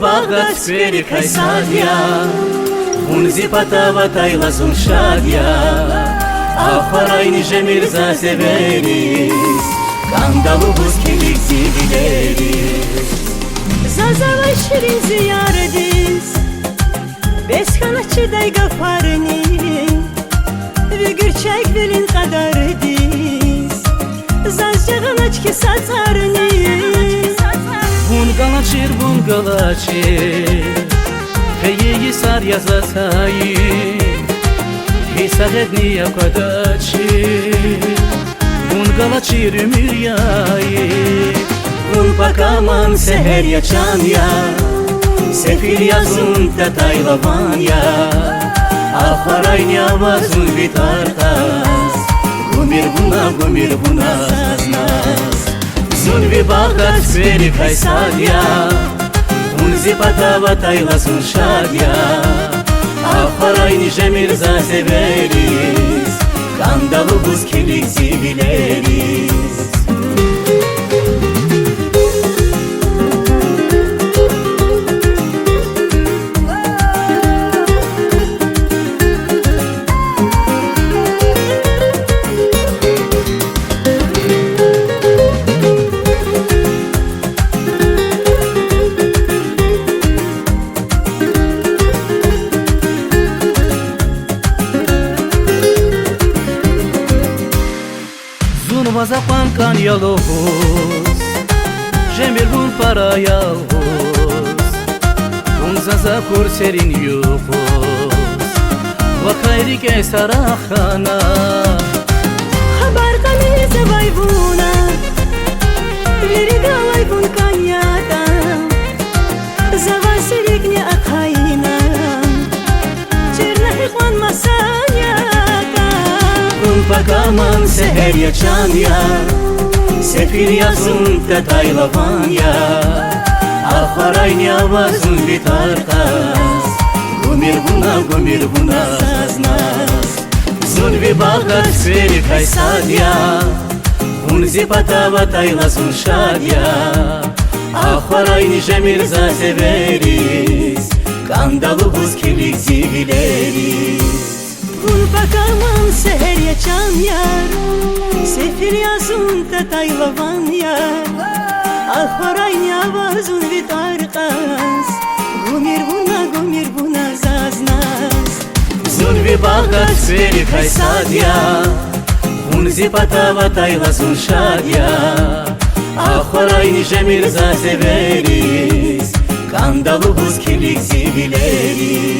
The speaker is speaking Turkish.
багат сфери кайсадя, унзи патава тайлазун шадя, ахарайни жемирза северис, кандалубус килик зиbileriz. Zazava şirin ziyaretiz, beskanatçı dayga farni, ve gürçek velin kadarıdiz. Zazcağın açki satarni, Bungalachir, Feyeyi sar yazatayı, Hisahedni yakadaçi, Bungalachir ümiryayı, Bunpakaman seher yaşan ya, Sefil yazın tataylavan ya, Aharayn yavazun bitartas, Gumir buna saznaz. Zunvi bagat sferi kaysadya, Unzi patava taylasun şadya, Aharayn jemirza severiz, Kandalubuz kilik zibileriz. Vazapan kan yalovuz, Jemir bun para yalvuz, Unzaza kurserin yuvuz, Vakayrik esarahana, haber kanize vaybuna, Verida vaybun kanyata, Zavasirik ne akayna, Çernahikwan masanyaka. Bunpakaman seher yaşan ya, Sefil yazın tataylavan ya, Aharayn yavazun bitartas, Gumir buna saznaz. Zunvi bagat sferi kaysadya, Unzi patava taylasun şadya, Aharayn jemirza severiz, Kandalubuz kilik zibileriz. Bunpakaman seher yaşan yar, Sefil yazın tataylavan yar, Aharayn yavazun bitarkas, Gumir buna zaznaz. Zunvi bagat sferi kaysadya, Unzi patava taylasun şadya, Aharayn jemirza severiz, Kandalubuz kilik zibileriz.